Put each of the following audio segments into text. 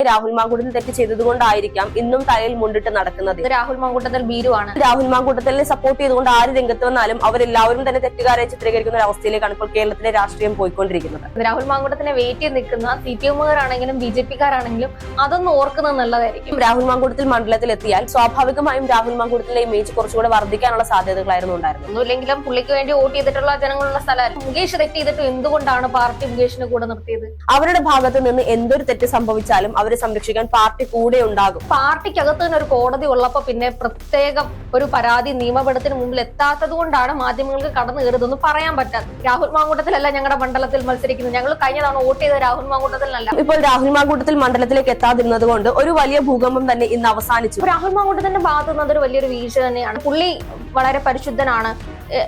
രാഹുൽ മാങ്കൂട്ടത്തിൽ തെറ്റ് ചെയ്തതുകൊണ്ടായിരിക്കാം ഇന്നും തലയിൽ മുണ്ടിട്ട് നടക്കുന്നത്. രാഹുൽ മാങ്കൂട്ടത്തിൽ ഭീരുവാണ്. രാഹുൽ മാങ്കൂട്ടത്തിനെ സപ്പോർട്ട് ചെയ്തുകൊണ്ട് ആര് രംഗത്ത് വന്നാലും അവരെല്ലാവരും തന്നെ തെറ്റുകാരെ ചിത്രീകരിക്കുന്ന ഒരു അവസ്ഥയിലേക്കാണ് ഇപ്പോൾ കേരളത്തിലെ രാഷ്ട്രീയം പോയിക്കൊണ്ടിരിക്കുന്നത്. രാഹുൽ മാങ്കൂട്ടത്തിനെ വെയിറ്റ് ചെയ്ത് നിൽക്കുന്ന CPM-കാരാണെങ്കിലും BJP-കാരാണെങ്കിലും അതൊന്നും ഓർക്കുന്നത് നല്ലതായിരിക്കും. രാഹുൽ മാങ്കൂട്ടത്തിൽ മണ്ഡലത്തിൽ എത്തിയാൽ സ്വാഭാവികമായും രാഹുൽ മാങ്കൂട്ടത്തിലെ ഇമേജ് കുറച്ചുകൂടെ വർദ്ധിക്കാനുള്ള സാധ്യതകളായിരുന്നു ഉണ്ടായിരുന്നത്. ഒന്നുമില്ലെങ്കിലും പുള്ളിക്ക് വേണ്ടി വോട്ട് ചെയ്തിട്ടുള്ള ജനങ്ങളുള്ള സ്ഥലമായിരുന്നു. മുകേഷ് തെറ്റ് ചെയ്തിട്ട് എന്തുകൊണ്ടാണ് പാർട്ടി മുകേഷിനെ കൂടെ നിർത്തിയത്? അവരുടെ ഭാഗത്ത് നിന്ന് എന്തൊരു തെറ്റ് സംഭവിച്ചാലും അവരെ സംരക്ഷിക്കാൻ പാർട്ടി കൂടെ ഉണ്ടാകും. പാർട്ടിക്കകത്ത് തന്നെ ഒരു കോടതി ഉള്ളപ്പോ പിന്നെ പ്രത്യേകം ഒരു പരാതി നിയമപീഠത്തിന് മുമ്പിൽ എത്താത്തത് കൊണ്ടാണ് മാധ്യമങ്ങൾക്ക് കടന്നു കയറുന്നതെന്ന് പറയാൻ പറ്റാത്തത്. രാഹുൽ മാങ്കൂട്ടത്തിലല്ല ഞങ്ങളുടെ മണ്ഡലത്തിൽ മത്സരിക്കുന്നത്. ഞങ്ങൾ കഴിഞ്ഞ തവണ വോട്ട് ചെയ്ത രാഹുൽ മാങ്കൂട്ടത്തിലല്ല. ഇപ്പോൾ രാഹുൽ മാങ്കൂട്ടത്തിൽ മണ്ഡലത്തിലേക്ക് എത്താതിരുന്നത് കൊണ്ട് ഒരു വലിയ ഭൂകമ്പം തന്നെ ഇന്ന് അവസാനിച്ചു. രാഹുൽ മാങ്കൂട്ടത്തിന്റെ ഭാഗത്ത് നിന്നത് ഒരു വലിയൊരു വീഴ്ച തന്നെയാണ്. പുള്ളി വളരെ പരിശുദ്ധനാണ്,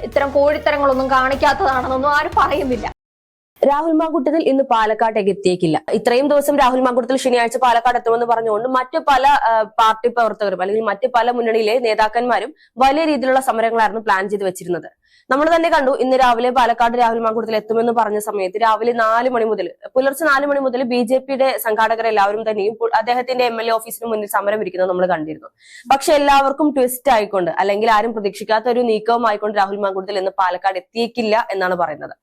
ഇത്തരം കോഴിത്തരങ്ങളൊന്നും കാണിക്കാത്തതാണെന്നൊന്നും ആരും പറയുന്നില്ല. രാഹുൽ മാങ്കൂട്ടത്തിൽ ഇന്ന് പാലക്കാട് എത്തിയേക്കില്ല. ഇത്രയും ദിവസം രാഹുൽ മാങ്കൂട്ടത്തിൽ ശനിയാഴ്ച പാലക്കാട് എത്തുമെന്ന് പറഞ്ഞുകൊണ്ട് മറ്റു പല പാർട്ടി പ്രവർത്തകരും അല്ലെങ്കിൽ മറ്റു പല മുന്നണിയിലെ നേതാക്കന്മാരും വലിയ രീതിയിലുള്ള സമരങ്ങളായിരുന്നു പ്ലാൻ ചെയ്ത് വെച്ചിരുന്നത്. നമ്മൾ തന്നെ കണ്ടു, ഇന്ന് രാവിലെ പാലക്കാട് രാഹുൽ മാങ്കൂട്ടത്തിൽ എത്തുമെന്ന് പറഞ്ഞ സമയത്ത് രാവിലെ 4 മണി മുതൽ പുലർച്ചെ 4 മണി മുതൽ BJP-യുടെ സംഘാടകരെല്ലാവരും തന്നെയും അദ്ദേഹത്തിന്റെ MLA ഓഫീസിന് മുന്നിൽ സമരം ഇരിക്കുന്നത് നമ്മൾ കണ്ടിരുന്നു. പക്ഷെ എല്ലാവർക്കും ട്വിസ്റ്റ് ആയിക്കൊണ്ട് അല്ലെങ്കിൽ ആരും പ്രതീക്ഷിക്കാത്ത ഒരു നീക്കവുമായിക്കൊണ്ട് രാഹുൽ മാങ്കൂട്ടത്തിൽ ഇന്ന് പാലക്കാട് എത്തിയേക്കില്ല എന്നാണ് പറയുന്നത്.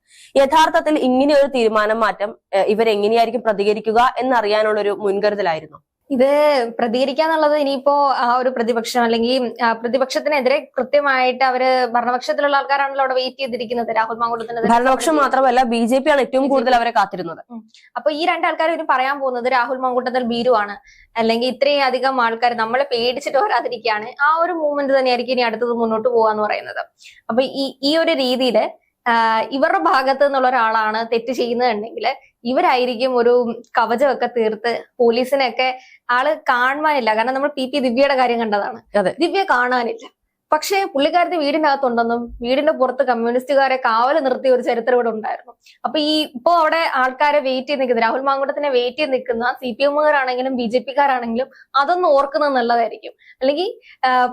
യഥാർത്ഥത്തിൽ ഇങ്ങനെ ഒരു തീരുമാനം മാറ്റം ഇവരെങ്ങനെയായിരിക്കും പ്രതികരിക്കുക എന്നറിയാനുള്ള ഒരു മുൻകരുതലായിരുന്നു. ഇത് പ്രതികരിക്കാന്നുള്ളത് ഇനിയിപ്പോ ആ ഒരു പ്രതിപക്ഷം അല്ലെങ്കിൽ പ്രതിപക്ഷത്തിനെതിരെ കൃത്യമായിട്ട് അവര് ഭരണപക്ഷത്തിലുള്ള ആൾക്കാരാണല്ലോ അവിടെ വെയിറ്റ് ചെയ്തിരിക്കുന്നത്. രാഹുൽ മാങ്കൂട്ടത്തിനെതിരെ ഭരണപക്ഷം മാത്രമല്ല BJP ആണ് ഏറ്റവും കൂടുതൽ അവരെ കാത്തിരുന്നത്. അപ്പൊ ഈ രണ്ടാൾക്കാരും ഇനി പറയാൻ പോകുന്നത് രാഹുൽ മാങ്കൂട്ടത്തിൽ ഭീരുവാണ്, അല്ലെങ്കിൽ ഇത്രയും അധികം ആൾക്കാർ നമ്മളെ പേടിച്ചിട്ട് വരാതിരിക്കുകയാണ്. ആ ഒരു മൂവ്മെന്റ് തന്നെയായിരിക്കും ഇനി അടുത്തത് മുന്നോട്ട് പോവാന്ന് പറയുന്നത്. അപ്പൊ ഈ ഒരു രീതിയില് ഇവരുടെ ഭാഗത്ത് നിന്നുള്ള ഒരാളാണ് തെറ്റ് ചെയ്യുന്നതുണ്ടെങ്കിൽ ഇവരായിരിക്കും ഒരു കവചമൊക്കെ തീർത്ത് പോലീസിനെയൊക്കെ ആള് കാണുവാനില്ല. കാരണം നമ്മൾ PP ദിവ്യയുടെ കാര്യം കണ്ടതാണ്. ദിവ്യ കാണാനില്ല, പക്ഷേ പുള്ളിക്കാരത്തെ വീടിന്റെ അകത്തുണ്ടെന്നും വീടിന്റെ പുറത്ത് കമ്മ്യൂണിസ്റ്റുകാരെ കാവല് നിർത്തിയ ഒരു ചരിത്രം ഇവിടെ ഉണ്ടായിരുന്നു. അപ്പൊ ഇപ്പോ അവിടെ ആൾക്കാരെ വെയിറ്റ് ചെയ്ത് നിൽക്കുന്നത്, രാഹുൽ മാങ്കൂട്ടത്തിനെ വെയിറ്റ് ചെയ്ത് നിൽക്കുന്ന CPM-കാരാണെങ്കിലും BJP-കാരാണെങ്കിലും അതൊന്നും ഓർക്കുന്നത് നല്ലതായിരിക്കും. അല്ലെങ്കിൽ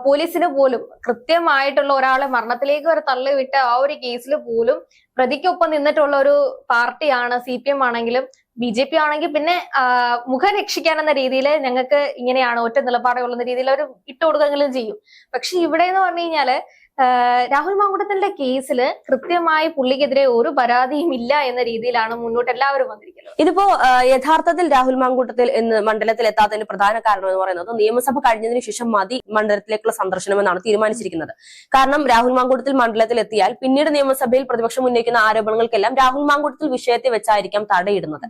പോലീസിന് പോലും കൃത്യമായിട്ടുള്ള ഒരാളെ മരണത്തിലേക്ക് വരെ തള്ളിവിട്ട ആ ഒരു കേസിൽ പോലും പ്രതിക്കൊപ്പം നിന്നിട്ടുള്ള ഒരു പാർട്ടിയാണ് CPM ആണെങ്കിലും BJP ആണെങ്കിൽ പിന്നെ മുഖം രക്ഷിക്കാനെന്ന രീതിയിൽ ഞങ്ങൾക്ക് ഇങ്ങനെയാണ് ഒറ്റ നിലപാടുകളുന്ന രീതിയിൽ അവർ ഇട്ടുകൊടുക്കെങ്കിലും ചെയ്യും. പക്ഷെ ഇവിടെ എന്ന് പറഞ്ഞു കഴിഞ്ഞാല് രാഹുൽ മാങ്കൂട്ടത്തിന്റെ കേസിൽ കൃത്യമായി പുള്ളിക്കെതിരെ ഒരു പരാതിയും ഇല്ല എന്ന രീതിയിലാണ് മുന്നോട്ട് എല്ലാവരും വന്നിരിക്കുന്നത്. ഇതിപ്പോ യഥാർത്ഥത്തിൽ രാഹുൽ മാങ്കൂട്ടത്തിൽ ഇന്ന് മണ്ഡലത്തിൽ എത്താത്തതിന് പ്രധാന കാരണം എന്ന് പറയുന്നത് നിയമസഭ കഴിഞ്ഞതിന് ശേഷം മതി മണ്ഡലത്തിലേക്കുള്ള സന്ദർശനം എന്നാണ് തീരുമാനിച്ചിരിക്കുന്നത്. കാരണം രാഹുൽ മാങ്കൂട്ടത്തിൽ മണ്ഡലത്തിൽ എത്തിയാൽ പിന്നീട് നിയമസഭയിൽ പ്രതിപക്ഷം ഉന്നയിക്കുന്ന ആരോപണങ്ങൾക്കെല്ലാം രാഹുൽ മാങ്കൂട്ടത്തിൽ വിഷയത്തെ വെച്ചായിരിക്കാം തടയിടുന്നത്.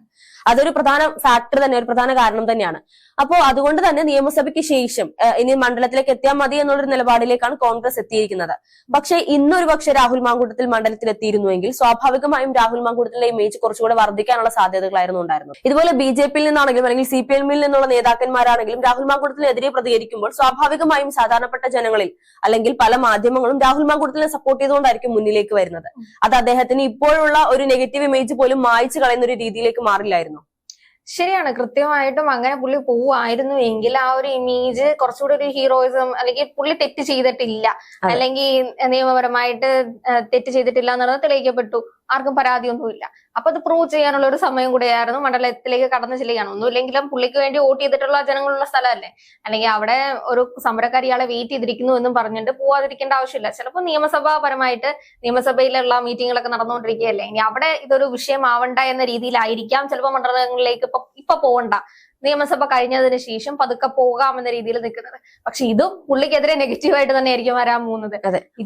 അതൊരു പ്രധാന ഫാക്ടർ തന്നെ, ഒരു പ്രധാന കാരണം തന്നെയാണ്. അപ്പോ അതുകൊണ്ട് തന്നെ നിയമസഭയ്ക്ക് ശേഷം ഇനി മണ്ഡലത്തിലേക്ക് എത്തിയാൽ മതി എന്നുള്ളൊരു നിലപാടിലേക്കാണ് കോൺഗ്രസ് എത്തിയിരിക്കുന്നത്. പക്ഷേ ഇന്നൊരു പക്ഷെ രാഹുൽ മാങ്കൂട്ടത്തിൽ മണ്ഡലത്തിൽ എത്തിയിരുന്നുവെങ്കിൽ സ്വാഭാവികമായും രാഹുൽ മാങ്കൂട്ടത്തിലെ ഇമേജ് കുറച്ചുകൂടെ വർദ്ധിക്കാനുള്ള സാധ്യതകളായിരുന്നു ഉണ്ടായിരുന്നത്. ഇതുപോലെ BJP-യിൽ നിന്നാണെങ്കിലും അല്ലെങ്കിൽ CPM-ൽ നിന്നുള്ള നേതാക്കന്മാരാണെങ്കിലും രാഹുൽ മാങ്കൂട്ടത്തിനെതിരെ പ്രതികരിക്കുമ്പോൾ സ്വാഭാവികമായും സാധാരണപ്പെട്ട ജനങ്ങളിൽ അല്ലെങ്കിൽ പല മാധ്യമങ്ങളും രാഹുൽ മാങ്കൂട്ടത്തിനെ സപ്പോർട്ട് ചെയ്തുകൊണ്ടായിരിക്കും മുന്നിലേക്ക് വരുന്നത്. അത് അദ്ദേഹത്തിന് ഇപ്പോഴുള്ള ഒരു നെഗറ്റീവ് ഇമേജ് പോലും മായ്ച്ചു കളയുന്ന ഒരു രീതിയിലേക്ക് മാറില്ലായിരുന്നു. ശരിയാണ്, കൃത്യമായിട്ടും അങ്ങനെ പുള്ളി പോവായിരുന്നു എങ്കിൽ ആ ഒരു ഇമേജ് കുറച്ചുകൂടി ഒരു ഹീറോയിസം, അല്ലെങ്കിൽ പുള്ളി തെറ്റ് ചെയ്തിട്ടില്ല അല്ലെങ്കിൽ നിയമപരമായിട്ട് തെറ്റ് ചെയ്തിട്ടില്ല എന്നുള്ളത് തെളിയിക്കപ്പെട്ടു, ആർക്കും പരാതിയൊന്നുമില്ല. അപ്പൊ അത് പ്രൂവ് ചെയ്യാനുള്ള ഒരു സമയം കൂടെയായിരുന്നു മണ്ഡലത്തിലേക്ക് കടന്നു ചെല്ലുകയാണ്. ഒന്നുമില്ലെങ്കിലും പുള്ളിക്ക് വേണ്ടി വോട്ട് ചെയ്തിട്ടുള്ള ജനങ്ങളുള്ള സ്ഥലമല്ലേ, അല്ലെങ്കിൽ അവിടെ ഒരു സമരക്കാരി ഇയാളെ വെയിറ്റ് ചെയ്തിരിക്കുന്നു എന്നും പറഞ്ഞിട്ട് പോവാതിരിക്കേണ്ട ആവശ്യമില്ല. ചിലപ്പോൾ നിയമസഭാപരമായിട്ട് നിയമസഭയിലുള്ള മീറ്റിങ്ങുകളൊക്കെ നടന്നുകൊണ്ടിരിക്കുകയല്ലേ, ഇനി അവിടെ ഇതൊരു വിഷയമാവണ്ട എന്ന രീതിയിലായിരിക്കാം ചിലപ്പോൾ മണ്ഡലങ്ങളിലേക്ക് ഇപ്പൊ പോകണ്ട, നിയമസഭ കഴിഞ്ഞതിന് ശേഷം പതുക്കെ പോകാമെന്ന രീതിയിൽ നിൽക്കുന്നത്. പക്ഷെ ഇതും പുള്ളിക്കെതിരെ നെഗറ്റീവായിട്ട് തന്നെ ആയിരിക്കും വരാൻ പോകുന്നത്.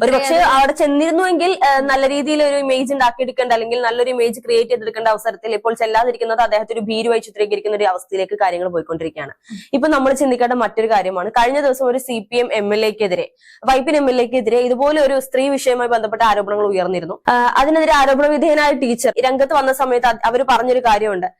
ഒരു പക്ഷേ അവിടെ ചെന്നിരുന്നുവെങ്കിൽ നല്ല രീതിയിൽ ഒരു ഇമേജ് ഉണ്ടാക്കിയെടുക്കേണ്ട അല്ലെങ്കിൽ നല്ലൊരു ഇമേജ് ക്രിയേറ്റ് ചെയ്തെടുക്കേണ്ട അവസരത്തിൽ ഇപ്പോൾ ചെല്ലാതിരിക്കുന്നത് അദ്ദേഹത്തെ ഒരു ഭീരുവായി ചിത്രീകരിക്കുന്ന ഒരു അവസ്ഥയിലേക്ക് കാര്യങ്ങൾ പോയിക്കൊണ്ടിരിക്കുകയാണ്. ഇപ്പൊ നമ്മൾ ചിന്തിക്കേണ്ട മറ്റൊരു കാര്യമാണ്, കഴിഞ്ഞ ദിവസം ഒരു CPM MLA-ക്കെതിരെ, വൈപ്പിൻ MLA-ക്കെതിരെ ഇതുപോലെ ഒരു സ്ത്രീ വിഷയവുമായി ബന്ധപ്പെട്ട ആരോപണങ്ങൾ ഉയർന്നിരുന്നു. അതിനെതിരെ ആരോപണ വിധേയനായ ടീച്ചർ രംഗത്ത് വന്ന സമയത്ത് അവർ പറഞ്ഞൊരു കാര്യമുണ്ട്,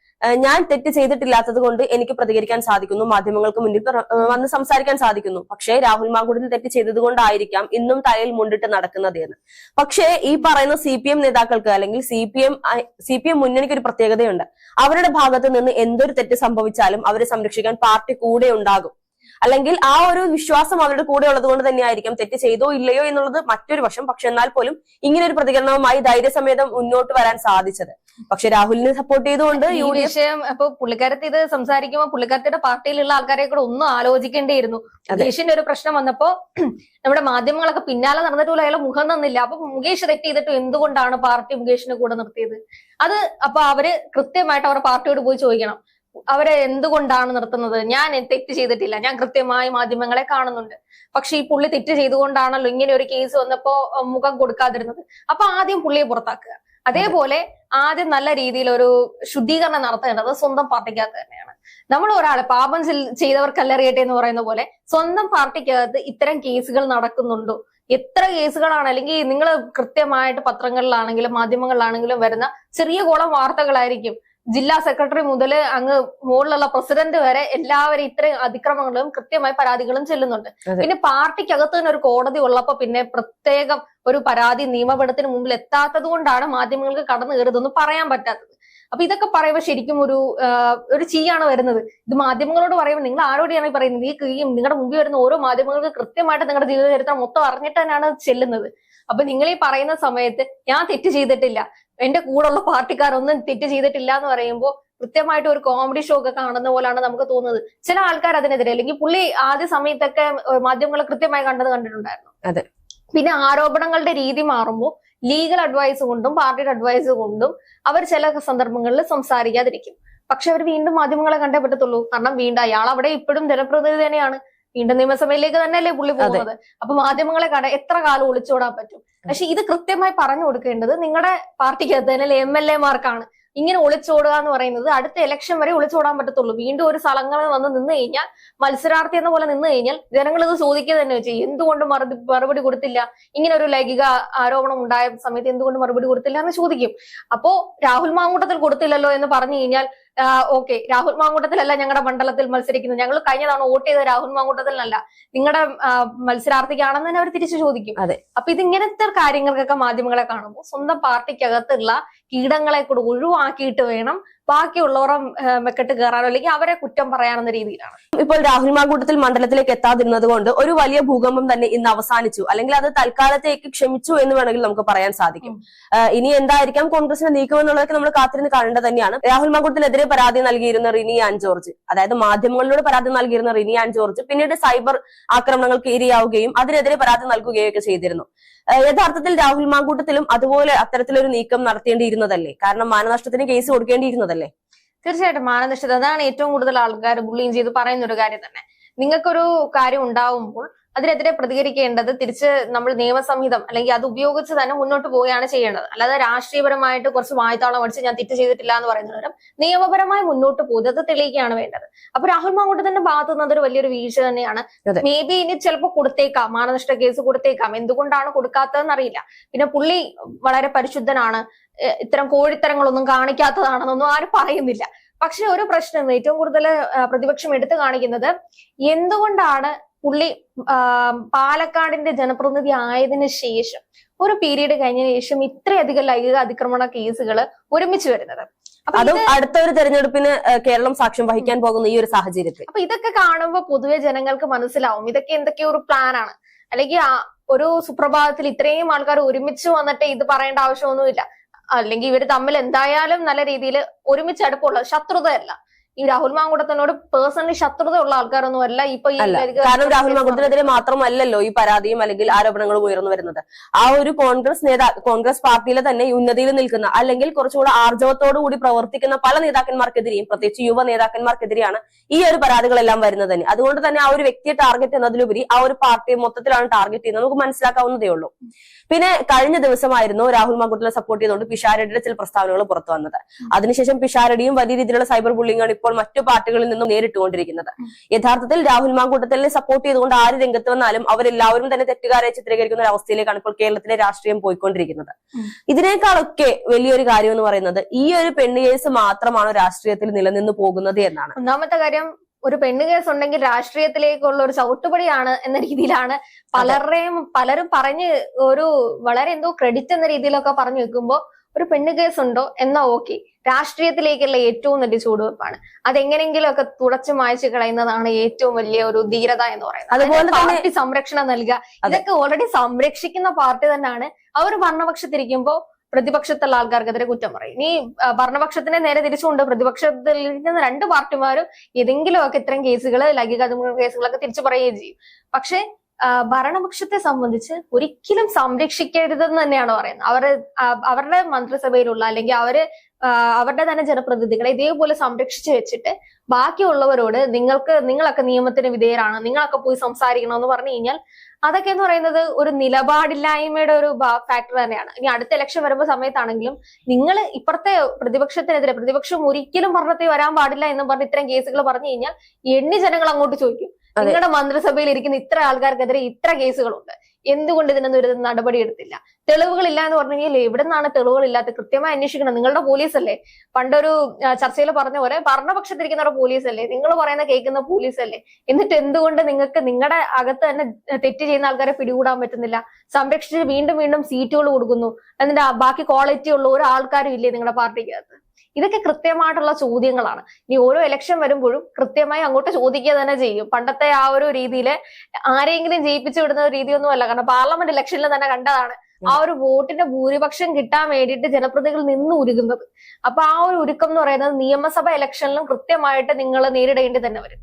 ഞാൻ തെറ്റ് ചെയ്തിട്ടില്ലാത്തത് കൊണ്ട് എനിക്ക് പ്രതികരിക്കാൻ സാധിക്കുന്നു, മാധ്യമങ്ങൾക്ക് മുന്നിൽ വന്ന് സംസാരിക്കാൻ സാധിക്കുന്നു. പക്ഷേ രാഹുൽ മാങ്കൂട്ടത്തിൽ തെറ്റ് ചെയ്തതുകൊണ്ടായിരിക്കാം ഇന്നും തലയിൽ മുണ്ടിട്ട് നടക്കുന്നത് എന്ന്. പക്ഷേ ഈ പറയുന്ന CPM നേതാക്കൾക്ക് അല്ലെങ്കിൽ CPM മുന്നണിക്ക് ഒരു പ്രത്യേകതയുണ്ട്. അവരുടെ ഭാഗത്ത് നിന്ന് എന്തൊരു തെറ്റ് സംഭവിച്ചാലും അവരെ സംരക്ഷിക്കാൻ പാർട്ടി കൂടെ ഉണ്ടാകും. അല്ലെങ്കിൽ ആ ഒരു വിശ്വാസം അവരുടെ കൂടെ ഉള്ളത് കൊണ്ട് തന്നെയായിരിക്കും തെറ്റ് ചെയ്തോ ഇല്ലയോ എന്നുള്ളത് മറ്റൊരു വശം. പക്ഷെ എന്നാൽ പോലും ഇങ്ങനെ ഒരു പ്രതികരണവുമായി ധൈര്യസമേതം മുന്നോട്ട് വരാൻ സാധിച്ചത്. പക്ഷെ രാഹുലിനെ സപ്പോർട്ട് ചെയ്തുകൊണ്ട് ഈ വിഷയം അപ്പൊ പുള്ളിക്കാരത്തി ഇത് സംസാരിക്കുമ്പോൾ പുള്ളിക്കാരത്തിയുടെ പാർട്ടിയിലുള്ള ആൾക്കാരെ കൂടെ ഒന്നും ആലോചിക്കേണ്ടിയിരുന്നു. മുകേഷിന്റെ ഒരു പ്രശ്നം വന്നപ്പോ നമ്മുടെ മാധ്യമങ്ങളൊക്കെ പിന്നാലെ നടന്നിട്ട് പോലും അയാളെ മുഖം തന്നില്ല. അപ്പൊ മുകേഷ് തെറ്റ് ചെയ്തിട്ട് എന്തുകൊണ്ടാണ് പാർട്ടി മുകേഷിനെ കൂടെ നിർത്തിയത്? അത് അപ്പൊ അവര് കൃത്യമായിട്ട് അവരുടെ പാർട്ടിയോട് പോയി ചോദിക്കണം, അവരെ എന്തുകൊണ്ടാണ് നിർത്തുന്നത്? ഞാൻ തെറ്റ് ചെയ്തിട്ടില്ല, ഞാൻ കൃത്യമായി മാധ്യമങ്ങളെ കാണുന്നുണ്ട്, പക്ഷെ ഈ പുള്ളി തെറ്റ് ചെയ്തുകൊണ്ടാണല്ലോ ഇങ്ങനെ ഒരു കേസ് വന്നപ്പോ മുഖം കൊടുക്കാതിരുന്നത്. അപ്പൊ ആദ്യം പുള്ളിയെ പുറത്താക്കുക. അതേപോലെ ആദ്യം നല്ല രീതിയിൽ ഒരു ശുദ്ധീകരണം നടത്തേണ്ടത് സ്വന്തം പാർട്ടിക്കകത്ത് തന്നെയാണ്. നമ്മൾ ഒരാളെ പാപം ചെയ്തവർക്കല്ലറിയട്ടെ എന്ന് പറയുന്ന പോലെ സ്വന്തം പാർട്ടിക്കകത്ത് ഇത്തരം കേസുകൾ നടക്കുന്നുണ്ടോ? എത്ര കേസുകളാണ്? അല്ലെങ്കിൽ നിങ്ങൾ കൃത്യമായിട്ട് പത്രങ്ങളിലാണെങ്കിലും മാധ്യമങ്ങളിലാണെങ്കിലും വരുന്ന ചെറിയ കോളം വാർത്തകളായിരിക്കും. ജില്ലാ സെക്രട്ടറി മുതൽ അങ്ങ് മുകളിലുള്ള പ്രസിഡന്റ് വരെ എല്ലാവരും ഇത്രയും അതിക്രമങ്ങളും കൃത്യമായി പരാതികളും ചെല്ലുന്നുണ്ട്. പിന്നെ പാർട്ടിക്കകത്ത് തന്നെ ഒരു കോടതി ഉള്ളപ്പോ പിന്നെ പ്രത്യേകം ഒരു പരാതി നിയമപീഠത്തിന് മുമ്പിൽ എത്താത്തത് കൊണ്ടാണ് മാധ്യമങ്ങൾക്ക് കടന്നു കയറുന്നതെന്ന് പറയാൻ പറ്റാത്തത്. അപ്പൊ ഇതൊക്കെ പറയുമ്പോൾ ശരിക്കും ഒരു ചീയാണ് വരുന്നത്. ഇത് മാധ്യമങ്ങളോട് പറയുമ്പോൾ നിങ്ങൾ ആരോടെയാണ് ഈ പറയുന്നത്? ഈ നിങ്ങളുടെ മുമ്പിൽ വരുന്ന ഓരോ മാധ്യമങ്ങൾക്ക് കൃത്യമായിട്ട് നിങ്ങളുടെ ജീവിത ചരിത്രം മൊത്തം അറിഞ്ഞിട്ട് തന്നെയാണ് ചെല്ലുന്നത്. അപ്പൊ നിങ്ങൾ ഈ പറയുന്ന സമയത്ത് ഞാൻ തെറ്റ് ചെയ്തിട്ടില്ല, എന്റെ കൂടെയുള്ള പാർട്ടിക്കാരൊന്നും തെറ്റ് ചെയ്തിട്ടില്ല എന്ന് പറയുമ്പോൾ കൃത്യമായിട്ട് ഒരു കോമഡി ഷോ ഒക്കെ കാണുന്ന പോലാണ് നമുക്ക് തോന്നുന്നത്. ചില ആൾക്കാർ അതിനെതിരെ, അല്ലെങ്കിൽ പുള്ളി ആദ്യ സമയത്തൊക്കെ മാധ്യമങ്ങളെ കൃത്യമായി കണ്ടിട്ടുണ്ടായിരുന്നു. അതെ. പിന്നെ ആരോപണങ്ങളുടെ രീതി മാറുമ്പോൾ ലീഗൽ അഡ്വൈസ് കൊണ്ടും പാർട്ടിയുടെ അഡ്വൈസ് കൊണ്ടും അവർ ചില സന്ദർഭങ്ങളിൽ സംസാരിക്കാതിരിക്കും. പക്ഷെ അവർ വീണ്ടും മാധ്യമങ്ങളെ കണ്ടേ പറ്റത്തുള്ളൂ. കാരണം വീണ്ടും അയാൾ അവിടെ ഇപ്പോഴും ജനപ്രതിനിധി തന്നെയാണ്, വീണ്ടും നിയമസഭയിലേക്ക് തന്നെയല്ലേ പുള്ളി പോകുന്നത്. അപ്പൊ മാധ്യമങ്ങളെ എത്ര കാലം ഒളിച്ചോടാൻ പറ്റും? പക്ഷെ ഇത് കൃത്യമായി പറഞ്ഞു കൊടുക്കേണ്ടത് നിങ്ങളുടെ പാർട്ടിക്കകത്ത് തന്നെ MLA മാർക്കാണ്. ഇങ്ങനെ ഒളിച്ചോടുക എന്ന് പറയുന്നത് അടുത്ത ഇലക്ഷൻ വരെ ഒളിച്ചോടാൻ പറ്റത്തുള്ളൂ. വീണ്ടും ഒരു സ്ഥലങ്ങളിൽ വന്ന് നിന്ന് കഴിഞ്ഞാൽ, മത്സരാർത്ഥി എന്ന പോലെ നിന്ന് കഴിഞ്ഞാൽ ജനങ്ങൾ ഇത് ചോദിക്കുക തന്നെ ചെയ്യും, എന്തുകൊണ്ട് മറുപടി കൊടുത്തില്ല? ഇങ്ങനെ ഒരു ലൈംഗിക ആരോപണം ഉണ്ടായ സമയത്ത് എന്തുകൊണ്ട് മറുപടി കൊടുത്തില്ല എന്ന് ചോദിക്കും. അപ്പോ രാഹുൽ മാങ്കൂട്ടത്തിൽ കൊടുത്തില്ലല്ലോ എന്ന് പറഞ്ഞു കഴിഞ്ഞാൽ ഓക്കെ, രാഹുൽ മാങ്കൂട്ടത്തിലല്ല ഞങ്ങളുടെ മണ്ഡലത്തിൽ മത്സരിക്കുന്നത്, ഞങ്ങൾ കഴിഞ്ഞ തവണ വോട്ട് ചെയ്ത രാഹുൽ മാങ്കൂട്ടത്തിലല്ല, നിങ്ങളുടെ മത്സരാർത്ഥിക്കാണെന്ന് തന്നെ അവർ തിരിച്ചു ചോദിക്കും. അപ്പൊ ഇതിങ്ങനത്തെ കാര്യങ്ങൾക്കൊക്കെ മാധ്യമങ്ങളെ കാണുമ്പോൾ സ്വന്തം പാർട്ടിക്കകത്തുള്ള കീടങ്ങളെ കൂടെ ഒഴിവാക്കിയിട്ട് വേണം ബാക്കിയുള്ളവരെ മെക്കെട്ട് കയറാനോ അല്ലെങ്കിൽ അവരെ കുറ്റം പറയാനെന്ന രീതിയിലാണ്. ഇപ്പോൾ രാഹുൽ മാങ്കൂട്ടത്തിൽ മണ്ഡലത്തിലേക്ക് എത്താതിരുന്നത് കൊണ്ട് ഒരു വലിയ ഭൂകമ്പം തന്നെ ഇന്ന് അവസാനിച്ചു, അല്ലെങ്കിൽ അത് തൽക്കാലത്തേക്ക് ക്ഷമിച്ചു എന്ന് വേണമെങ്കിൽ നമുക്ക് പറയാൻ സാധിക്കും. ഇനി എന്തായിരിക്കാം കോൺഗ്രസിന്റെ നീക്കം എന്നുള്ളതൊക്കെ നമ്മൾ കാത്തിരുന്ന് കാണേണ്ടത് തന്നെയാണ്. രാഹുൽ മാങ്കൂട്ടത്തിനെതിരെ പരാതി നൽകിയിരുന്ന റിനി ആൻ ജോർജ്, അതായത് മാധ്യമങ്ങളിലൂടെ പരാതി നൽകിയിരുന്ന റിനി ആൻ ജോർജ് പിന്നീട് സൈബർ ആക്രമണങ്ങൾക്ക് ഇരയാവുകയും അതിനെതിരെ പരാതി നൽകുകയൊക്കെ ചെയ്തിരുന്നു. യഥാർത്ഥത്തിൽ രാഹുൽ മാങ്കൂട്ടത്തിലും അതുപോലെ അത്തരത്തിലൊരു നീക്കം നടത്തേണ്ടിയിരുന്നതല്ലേ? കാരണം മാനനഷ്ടത്തിന് കേസ് കൊടുക്കേണ്ടിയിരുന്നതല്ലേ? തീർച്ചയായിട്ടും മാനനഷ്ടം, അതാണ് ഏറ്റവും കൂടുതൽ ആൾക്കാർ ബുള്ളിങ് ചെയ്ത് പറയുന്ന ഒരു കാര്യം തന്നെ. നിങ്ങൾക്കൊരു കാര്യം ഉണ്ടാവുമ്പോൾ അതിനെതിരെ പ്രതികരിക്കേണ്ടത് തിരിച്ച് നമ്മൾ നിയമസംഹിതം അല്ലെങ്കിൽ അത് ഉപയോഗിച്ച് തന്നെ മുന്നോട്ട് പോവുകയാണ് ചെയ്യേണ്ടത്. അല്ലാതെ രാഷ്ട്രീയപരമായിട്ട് കുറച്ച് വായ്ത്താളം അടിച്ച് ഞാൻ തെറ്റ് ചെയ്തിട്ടില്ല എന്ന് പറയുന്നവരും നിയമപരമായി മുന്നോട്ട് പോകുന്നത് തെളിയിക്കുകയാണ് വേണ്ടത്. അപ്പൊ രാഹുൽ മാങ്കൂട്ടത്തിന്റെ ഭാഗത്തു നിന്ന് അതൊരു വലിയൊരു വീഴ്ച തന്നെയാണ്. മേ ബി ഇനി ചിലപ്പോൾ കൊടുത്തേക്കാം, മാനനഷ്ട കേസ് കൊടുത്തേക്കാം. എന്തുകൊണ്ടാണ് കൊടുക്കാത്തതെന്ന് അറിയില്ല. പിന്നെ പുള്ളി വളരെ പരിശുദ്ധനാണ്, ഇത്തരം കോഴിത്തരങ്ങളൊന്നും കാണിക്കാത്തതാണെന്നൊന്നും ആരും പറയുന്നില്ല. പക്ഷെ ഒരു പ്രശ്നം ഏറ്റവും കൂടുതൽ പ്രതിപക്ഷം എടുത്തു കാണിക്കുന്നത് എന്തുകൊണ്ടാണ് പുള്ളി പാലക്കാടിന്റെ ജനപ്രതിനിധി ആയതിനു ശേഷം ഒരു പീരീഡ് കഴിഞ്ഞതിന് ശേഷം ഇത്രയധികം ലൈംഗിക അതിക്രമണ കേസുകൾ ഒരുമിച്ച് വരുന്നത്. അതും അടുത്ത ഒരു തെരഞ്ഞെടുപ്പിന് കേരളം സാക്ഷ്യം വഹിക്കാൻ പോകുന്ന ഈ ഒരു സാഹചര്യത്തിൽ. അപ്പൊ ഇതൊക്കെ കാണുമ്പോൾ പൊതുവെ ജനങ്ങൾക്ക് മനസ്സിലാവും ഇതൊക്കെ എന്തൊക്കെയോ ഒരു പ്ലാനാണ്. അല്ലെങ്കിൽ ഒരു സുപ്രഭാതത്തിൽ ഇത്രയും ആൾക്കാർ ഒരുമിച്ച് വന്നിട്ട് ഇത് പറയേണ്ട ആവശ്യമൊന്നുമില്ല. അല്ലെങ്കിൽ ഇവർ തമ്മിൽ എന്തായാലും നല്ല രീതിയിൽ ഒരുമിച്ച് അടുപ്പമുള്ള ശത്രുതയല്ല. ഈ രാഹുൽ മാങ്കൂട്ടത്തിനോട് പേഴ്സണലി ശത്രുതയുള്ള ആൾക്കാരൊന്നും അല്ല ഇപ്പൊ ഈ. കാരണം രാഹുൽ മാങ്കൂട്ടത്തിനെതിരെ മാത്രമല്ലല്ലോ ഈ പരാതിയും അല്ലെങ്കിൽ ആരോപണങ്ങളും ഉയർന്നു വരുന്നത്. ആ ഒരു കോൺഗ്രസ് പാർട്ടിയിലെ തന്നെ ഉന്നതിയിൽ നിൽക്കുന്ന അല്ലെങ്കിൽ കുറച്ചുകൂടെ ആർജവത്തോടുകൂടി പ്രവർത്തിക്കുന്ന പല നേതാക്കന്മാർക്കെതിരെയും, പ്രത്യേകിച്ച് യുവ നേതാക്കന്മാർക്കെതിരെയാണ് ഈ ഒരു പരാതികളെല്ലാം വരുന്നത് തന്നെ. അതുകൊണ്ട് തന്നെ ആ ഒരു വ്യക്തിയെ ടാർഗറ്റ് എന്നതിലുപരി ആ ഒരു പാർട്ടിയെ മൊത്തത്തിലാണ് ടാർഗറ്റ് ചെയ്യുന്നത്, നമുക്ക് മനസ്സിലാക്കാവുന്നതേ ഉള്ളൂ. പിന്നെ കഴിഞ്ഞ ദിവസമായിരുന്നു രാഹുൽ മാങ്കൂട്ടത്തിനെ സപ്പോർട്ട് ചെയ്തുകൊണ്ട് പിഷാരടിയുടെ ചില പ്രസ്താവനകൾ പുറത്തു വന്നത്. അതിനുശേഷം പിഷാരടിയും വലിയ രീതിയിലുള്ള സൈബർ ബുള്ളിങ്ങാണ് ഇപ്പോൾ മറ്റു പാർട്ടികളിൽ നിന്നും നേരിട്ടുകൊണ്ടിരിക്കുന്നത്. യഥാർത്ഥത്തിൽ രാഹുൽ മാങ്കൂട്ടത്തിനെ സപ്പോർട്ട് ചെയ്തുകൊണ്ട് ആര് രംഗത്ത് വന്നാലും അവരെല്ലാവരും തന്നെ തെറ്റുകാരെ ചിത്രീകരിക്കുന്ന ഒരു അവസ്ഥയിലേക്കാണ് ഇപ്പോൾ കേരളത്തിലെ രാഷ്ട്രീയം പോയിക്കൊണ്ടിരിക്കുന്നത്. ഇതിനേക്കാളൊക്കെ വലിയൊരു കാര്യം എന്ന് പറയുന്നത് ഈ ഒരു പെണ്ണ് കേസ് മാത്രമാണോ രാഷ്ട്രീയത്തിൽ നിലനിന്ന് പോകുന്നത് എന്നാണ്. ഒന്നാമത്തെ കാര്യം, ഒരു പെണ്ണ് കേസ് ഉണ്ടെങ്കിൽ രാഷ്ട്രീയത്തിലേക്കുള്ള ഒരു ചവിട്ടുപടിയാണ് എന്ന രീതിയിലാണ് പലരും പറഞ്ഞ് ഒരു വളരെ എന്തോ ക്രെഡിറ്റ് എന്ന രീതിയിലൊക്കെ പറഞ്ഞു വെക്കുമ്പോൾ ഒരു പെണ്ണ് കേസ് ഉണ്ടോ എന്നാ ഓക്കെ. രാഷ്ട്രീയത്തിലേക്കുള്ള ഏറ്റവും വലിയ ചുവടുവെപ്പാണ്. അതെങ്ങനെങ്കിലും ഒക്കെ തുടച്ചു മായ്ച്ചു കളയുന്നതാണ് ഏറ്റവും വലിയ ഒരു ധീരത എന്ന് പറയുന്നത്. അതുപോലെ പാർട്ടി സംരക്ഷണം നൽകുക, ഇതൊക്കെ ഓൾറെഡി സംരക്ഷിക്കുന്ന പാർട്ടി തന്നെയാണ്. അവർ ഭരണപക്ഷത്തിരിക്കുമ്പോൾ പ്രതിപക്ഷത്തുള്ള ആൾക്കാർക്കെതിരെ കുറ്റം പറയും. ഇനി ഭരണപക്ഷത്തിനെ നേരെ തിരിച്ചുകൊണ്ട് പ്രതിപക്ഷത്തിൽ ഇരിക്കുന്ന രണ്ട് പാർട്ടിമാരും ഏതെങ്കിലും ഒക്കെ ഇത്തരം കേസുകൾ, ലൈംഗിക അതിക്രമ കേസുകളൊക്കെ തിരിച്ചു പറയുകയും ചെയ്യും. പക്ഷെ ഭരണപക്ഷത്തെ സംബന്ധിച്ച് ഒരിക്കലും സംരക്ഷിക്കരുതെന്ന് തന്നെയാണ് പറയുന്നത്. അവരുടെ മന്ത്രിസഭയിലുള്ള അല്ലെങ്കിൽ അവരുടെ തന്നെ ജനപ്രതിനിധികളെ ഇതേപോലെ സംരക്ഷിച്ചു വെച്ചിട്ട് ബാക്കിയുള്ളവരോട് നിങ്ങളൊക്കെ നിയമത്തിന് വിധേയരാണ്, നിങ്ങളൊക്കെ പോയി സംസാരിക്കണം എന്ന് പറഞ്ഞു കഴിഞ്ഞാൽ അതൊക്കെ എന്ന് പറയുന്നത് ഒരു നിലപാടില്ലായ്മയുടെ ഒരു ഫാക്ടർ തന്നെയാണ്. ഇനി അടുത്ത ഇലക്ഷൻ വരുമ്പോൾ സമയത്താണെങ്കിലും നിങ്ങൾ ഇപ്പുറത്തെ പ്രതിപക്ഷത്തിനെതിരെ, പ്രതിപക്ഷം ഒരിക്കലും ഭരണത്തിൽ വരാൻ പാടില്ല എന്ന് പറഞ്ഞ് ഇത്തരം കേസുകൾ പറഞ്ഞു കഴിഞ്ഞാൽ ജനങ്ങൾ അങ്ങോട്ട് ചോദിക്കും, നിങ്ങളുടെ മന്ത്രിസഭയിൽ ഇരിക്കുന്ന ഇത്ര ആൾക്കാർക്കെതിരെ ഇത്ര കേസുകളുണ്ട്, എന്തുകൊണ്ട് ഇതിനൊന്നും ഒരു നടപടി എടുത്തില്ല? തെളിവുകളില്ല എന്ന് പറഞ്ഞു കഴിഞ്ഞാൽ എവിടെ നിന്നാണ് തെളിവുകളില്ലാത്ത? കൃത്യമായി അന്വേഷിക്കണം. നിങ്ങളുടെ പോലീസല്ലേ? പണ്ടൊരു ചർച്ചയിൽ പറഞ്ഞ പോലെ ഭരണപക്ഷത്തിരിക്കുന്നവരുടെ പോലീസല്ലേ? നിങ്ങൾ പറയുന്ന കേൾക്കുന്ന പോലീസല്ലേ? എന്നിട്ട് എന്തുകൊണ്ട് നിങ്ങൾക്ക് നിങ്ങളുടെ അകത്ത് തന്നെ തെറ്റ് ചെയ്യുന്ന ആൾക്കാരെ പിടികൂടാൻ പറ്റുന്നില്ല? സംരക്ഷിച്ച് വീണ്ടും വീണ്ടും സീറ്റുകൾ കൊടുക്കുന്നു, എന്നിട്ട് ബാക്കി ക്വാളിറ്റി ഉള്ള ഒരു ആൾക്കാരും ഇല്ലേ നിങ്ങളുടെ പാർട്ടിക്കകത്ത്? ഇതൊക്കെ കൃത്യമായിട്ടുള്ള ചോദ്യങ്ങളാണ്. ഇനി ഓരോ ഇലക്ഷൻ വരുമ്പോഴും കൃത്യമായി അങ്ങോട്ട് ചോദിക്കുക തന്നെ ചെയ്യും. പണ്ടത്തെ ആ ഒരു രീതിയില് ആരെങ്കിലും ജയിപ്പിച്ചു വിടുന്ന രീതിയൊന്നും അല്ല. കാരണം പാർലമെന്റ് ഇലക്ഷനിൽ തന്നെ കണ്ടതാണ് ആ ഒരു വോട്ടിന്റെ ഭൂരിപക്ഷം കിട്ടാൻ വേണ്ടിയിട്ട് ജനപ്രതിനിധികൾ നിന്ന് ഉരുകുന്നത്. അപ്പൊ ആ ഒരു ഉരുക്കം എന്ന് പറയുന്നത് നിയമസഭ ഇലക്ഷനിലും കൃത്യമായിട്ട് നിങ്ങൾ നേരിടേണ്ടി തന്നെ വരും.